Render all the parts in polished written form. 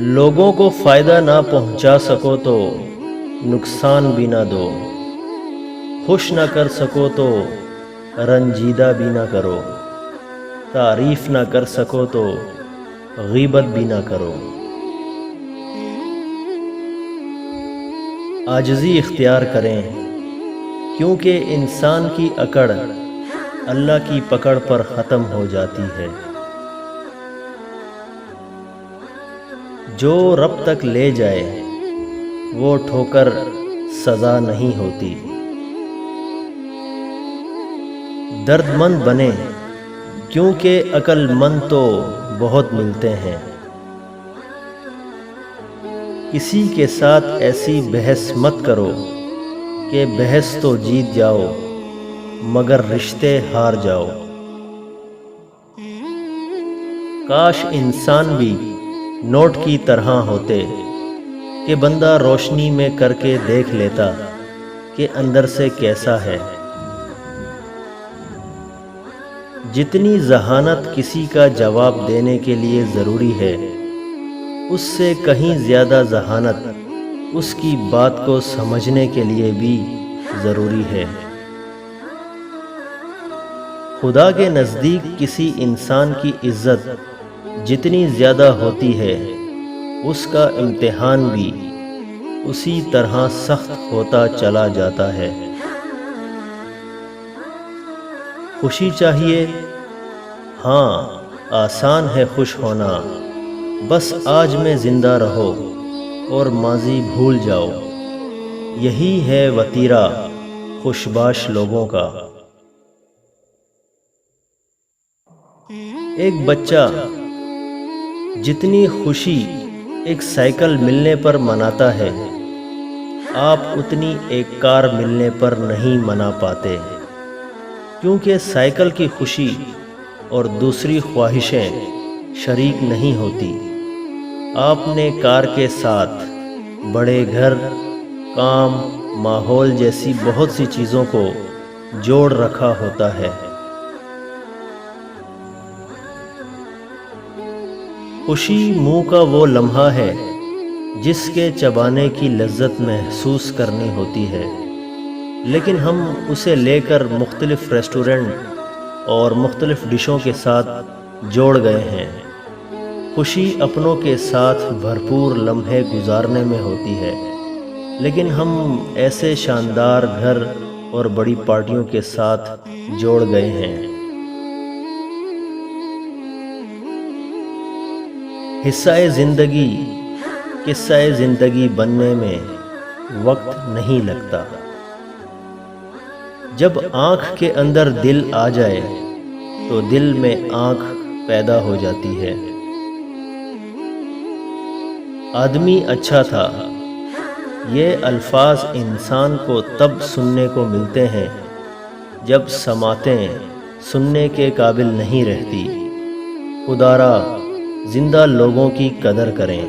لوگوں کو فائدہ نہ پہنچا سکو تو نقصان بھی نہ دو، خوش نہ کر سکو تو رنجیدہ بھی نہ کرو، تعریف نہ کر سکو تو غیبت بھی نہ کرو۔ عاجزی اختیار کریں، کیونکہ انسان کی اکڑ اللہ کی پکڑ پر ختم ہو جاتی ہے۔ جو رب تک لے جائے وہ ٹھوکر سزا نہیں ہوتی۔ درد مند بنے، کیونکہ عقل مند تو بہت ملتے ہیں۔ کسی کے ساتھ ایسی بحث مت کرو کہ بحث تو جیت جاؤ مگر رشتے ہار جاؤ۔ کاش انسان بھی نوٹ کی طرح ہوتے کہ بندہ روشنی میں کر کے دیکھ لیتا کہ اندر سے کیسا ہے۔ جتنی ذہانت کسی کا جواب دینے کے لیے ضروری ہے، اس سے کہیں زیادہ ذہانت اس کی بات کو سمجھنے کے لیے بھی ضروری ہے۔ خدا کے نزدیک کسی انسان کی عزت جتنی زیادہ ہوتی ہے، اس کا امتحان بھی اسی طرح سخت ہوتا چلا جاتا ہے۔ خوشی چاہیے؟ ہاں، آسان ہے خوش ہونا، بس آج میں زندہ رہو اور ماضی بھول جاؤ۔ یہی ہے وتیرہ خوشباش لوگوں کا۔ ایک بچہ جتنی خوشی ایک سائیکل ملنے پر مناتا ہے، آپ اتنی ایک کار ملنے پر نہیں منا پاتے، کیونکہ سائیکل کی خوشی اور دوسری خواہشیں شریک نہیں ہوتی۔ آپ نے کار کے ساتھ بڑے گھر، کام، ماحول جیسی بہت سی چیزوں کو جوڑ رکھا ہوتا ہے۔ خوشی منہ کا وہ لمحہ ہے جس کے چبانے کی لذت محسوس کرنی ہوتی ہے، لیکن ہم اسے لے کر مختلف ریسٹورنٹ اور مختلف ڈشوں کے ساتھ جوڑ گئے ہیں۔ خوشی اپنوں کے ساتھ بھرپور لمحے گزارنے میں ہوتی ہے، لیکن ہم ایسے شاندار گھر اور بڑی پارٹیوں کے ساتھ جوڑ گئے ہیں۔ حصہ زندگی قصہ زندگی بننے میں وقت نہیں لگتا۔ جب آنکھ کے اندر دل آ جائے تو دل میں آنکھ پیدا ہو جاتی ہے۔ آدمی اچھا تھا، یہ الفاظ انسان کو تب سننے کو ملتے ہیں جب سماعتیں سننے کے قابل نہیں رہتی۔ خدارا زندہ لوگوں کی قدر کریں۔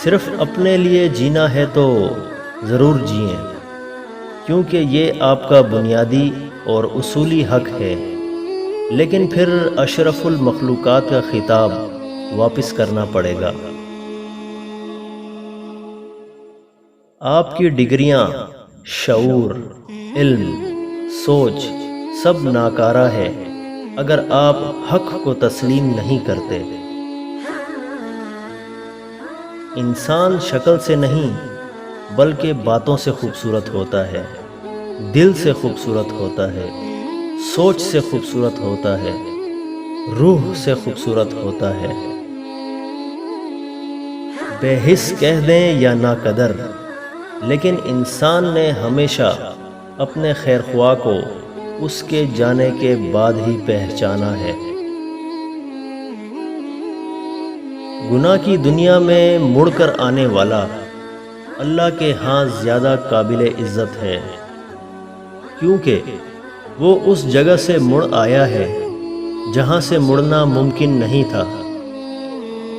صرف اپنے لیے جینا ہے تو ضرور جئیں، کیونکہ یہ آپ کا بنیادی اور اصولی حق ہے، لیکن پھر اشرف المخلوقات کا خطاب واپس کرنا پڑے گا۔ آپ کی ڈگریاں، شعور، علم، سوچ سب ناکارہ ہے اگر آپ حق کو تسلیم نہیں کرتے۔ انسان شکل سے نہیں بلکہ باتوں سے خوبصورت ہوتا ہے، دل سے خوبصورت ہوتا ہے، سوچ سے خوبصورت ہوتا ہے، روح سے خوبصورت ہوتا ہے۔ بے حس کہہ دیں یا ناقدر، لیکن انسان نے ہمیشہ اپنے خیرخواہ کو اس کے جانے کے بعد ہی پہچانا ہے۔ گناہ کی دنیا میں مڑ کر آنے والا اللہ کے ہاں زیادہ قابل عزت ہے، کیونکہ وہ اس جگہ سے مڑ آیا ہے جہاں سے مڑنا ممکن نہیں تھا۔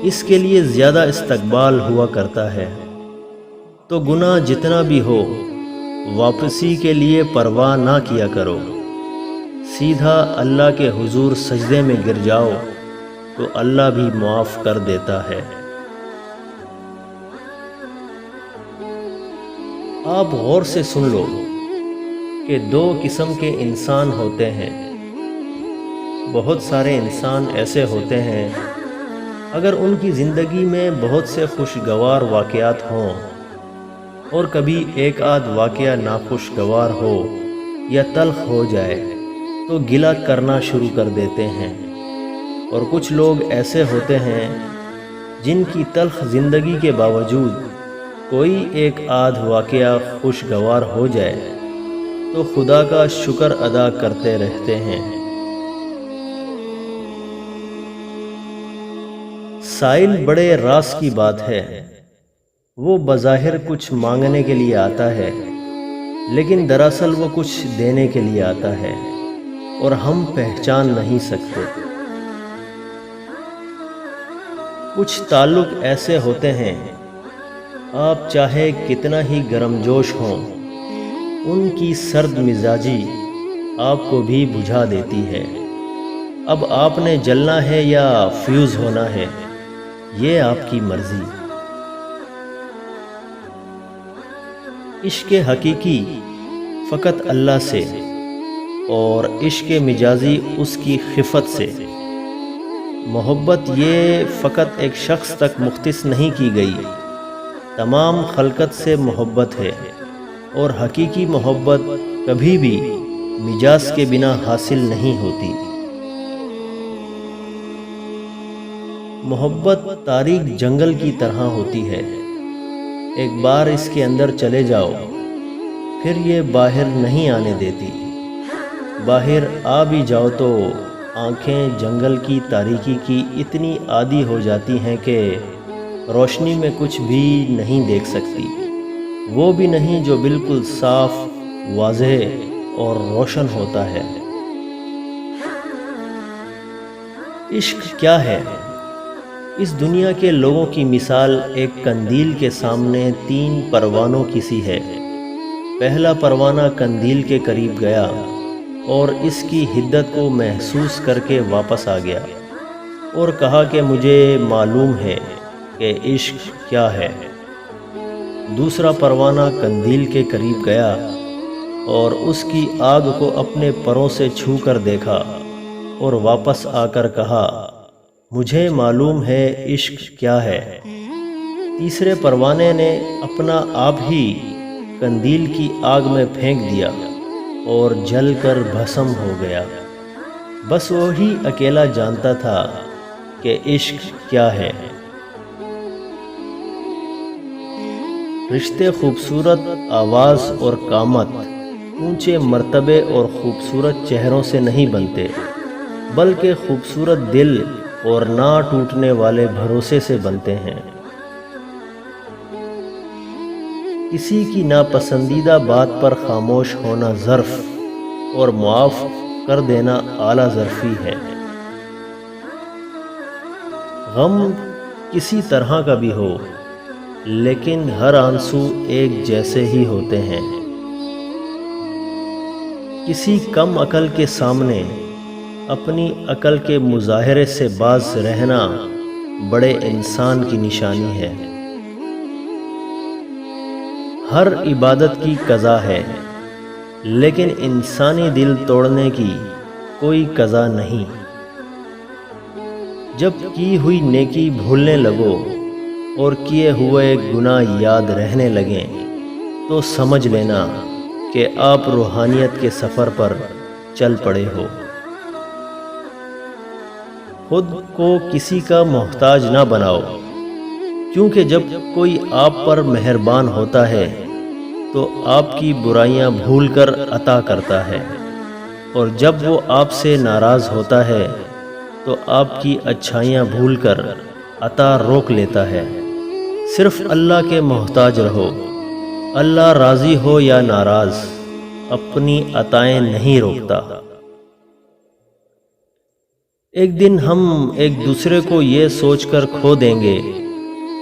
اس کے لیے زیادہ استقبال ہوا کرتا ہے۔ تو گناہ جتنا بھی ہو، واپسی کے لیے پرواہ نہ کیا کرو، سیدھا اللہ کے حضور سجدے میں گر جاؤ تو اللہ بھی معاف کر دیتا ہے۔ آپ غور سے سن لو کہ دو قسم کے انسان ہوتے ہیں۔ بہت سارے انسان ایسے ہوتے ہیں، اگر ان کی زندگی میں بہت سے خوشگوار واقعات ہوں اور کبھی ایک آدھ واقعہ ناخوشگوار ہو یا تلخ ہو جائے تو گلہ کرنا شروع کر دیتے ہیں، اور کچھ لوگ ایسے ہوتے ہیں جن کی تلخ زندگی کے باوجود کوئی ایک آدھ واقعہ خوشگوار ہو جائے تو خدا کا شکر ادا کرتے رہتے ہیں۔ سائل بڑے راز کی بات ہے، وہ بظاہر کچھ مانگنے کے لیے آتا ہے، لیکن دراصل وہ کچھ دینے کے لیے آتا ہے اور ہم پہچان نہیں سکتے۔ کچھ تعلق ایسے ہوتے ہیں، آپ چاہے کتنا ہی گرم جوش ہوں، ان کی سرد مزاجی آپ کو بھی بجھا دیتی ہے۔ اب آپ نے جلنا ہے یا فیوز ہونا ہے، یہ آپ کی مرضی۔ عشق حقیقی فقط اللہ سے اور عشق مجازی اس کی خفت سے۔ محبت یہ فقط ایک شخص تک مختص نہیں کی گئی، تمام خلقت سے محبت ہے، اور حقیقی محبت کبھی بھی مجاز کے بنا حاصل نہیں ہوتی۔ محبت تاریک جنگل کی طرح ہوتی ہے، ایک بار اس کے اندر چلے جاؤ پھر یہ باہر نہیں آنے دیتی۔ باہر آ بھی جاؤ تو آنکھیں جنگل کی تاریکی کی اتنی عادی ہو جاتی ہیں کہ روشنی میں کچھ بھی نہیں دیکھ سکتی، وہ بھی نہیں جو بالکل صاف، واضح اور روشن ہوتا ہے۔ عشق کیا ہے؟ اس دنیا کے لوگوں کی مثال ایک قندیل کے سامنے 3 پروانوں کی سی ہے۔ پہلا پروانہ قندیل کے قریب گیا اور اس کی حدت کو محسوس کر کے واپس آ گیا اور کہا کہ مجھے معلوم ہے کہ عشق کیا ہے۔ دوسرا پروانہ قندیل کے قریب گیا اور اس کی آگ کو اپنے پروں سے چھو کر دیکھا اور واپس آ کر کہا مجھے معلوم ہے عشق کیا ہے۔ تیسرے پروانے نے اپنا آپ ہی قندیل کی آگ میں پھینک دیا اور جل کر بھسم ہو گیا۔ بس وہی اکیلا جانتا تھا کہ عشق کیا ہے۔ رشتے خوبصورت آواز اور قامت، اونچے مرتبے اور خوبصورت چہروں سے نہیں بنتے، بلکہ خوبصورت دل اور نہ ٹوٹنے والے بھروسے سے بنتے ہیں۔ کسی کی ناپسندیدہ بات پر خاموش ہونا ظرف اور معاف کر دینا اعلیٰ ظرفی ہے۔ غم کسی طرح کا بھی ہو، لیکن ہر آنسو ایک جیسے ہی ہوتے ہیں۔ کسی کم عقل کے سامنے اپنی عقل کے مظاہرے سے باز رہنا بڑے انسان کی نشانی ہے۔ ہر عبادت کی قضا ہے، لیکن انسانی دل توڑنے کی کوئی قضا نہیں۔ جب کی ہوئی نیکی بھولنے لگو اور کیے ہوئے گناہ یاد رہنے لگیں تو سمجھ لینا کہ آپ روحانیت کے سفر پر چل پڑے ہو۔ خود کو کسی کا محتاج نہ بناؤ، کیونکہ جب کوئی آپ پر مہربان ہوتا ہے تو آپ کی برائیاں بھول کر عطا کرتا ہے، اور جب وہ آپ سے ناراض ہوتا ہے تو آپ کی اچھائیاں بھول کر عطا روک لیتا ہے۔ صرف اللہ کے محتاج رہو، اللہ راضی ہو یا ناراض اپنی عطائیں نہیں روکتا۔ ایک دن ہم ایک دوسرے کو یہ سوچ کر کھو دیں گے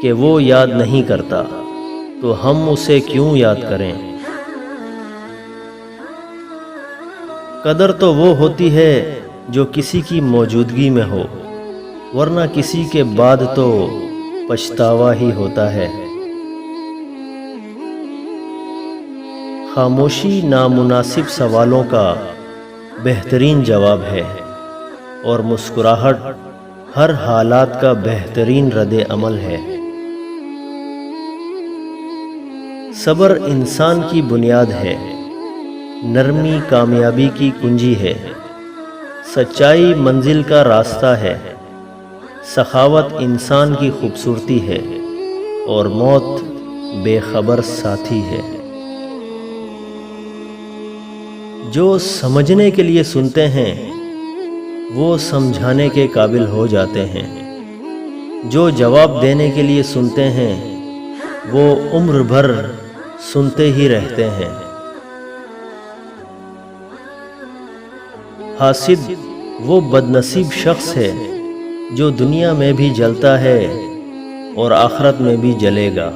کہ وہ یاد نہیں کرتا، تو ہم اسے کیوں یاد کریں؟ قدر تو وہ ہوتی ہے جو کسی کی موجودگی میں ہو، ورنہ کسی کے بعد تو پچھتاوا ہی ہوتا ہے۔ خاموشی نامناسب سوالوں کا بہترین جواب ہے، اور مسکراہٹ ہر حالات کا بہترین رد عمل ہے۔ صبر انسان کی بنیاد ہے، نرمی کامیابی کی کنجی ہے، سچائی منزل کا راستہ ہے، سخاوت انسان کی خوبصورتی ہے، اور موت بے خبر ساتھی ہے۔ جو سمجھنے کے لیے سنتے ہیں وہ سمجھانے کے قابل ہو جاتے ہیں، جو جواب دینے کے لیے سنتے ہیں وہ عمر بھر سنتے ہی رہتے ہیں۔ حاسد وہ بدنصیب شخص ہے جو دنیا میں بھی جلتا ہے اور آخرت میں بھی جلے گا۔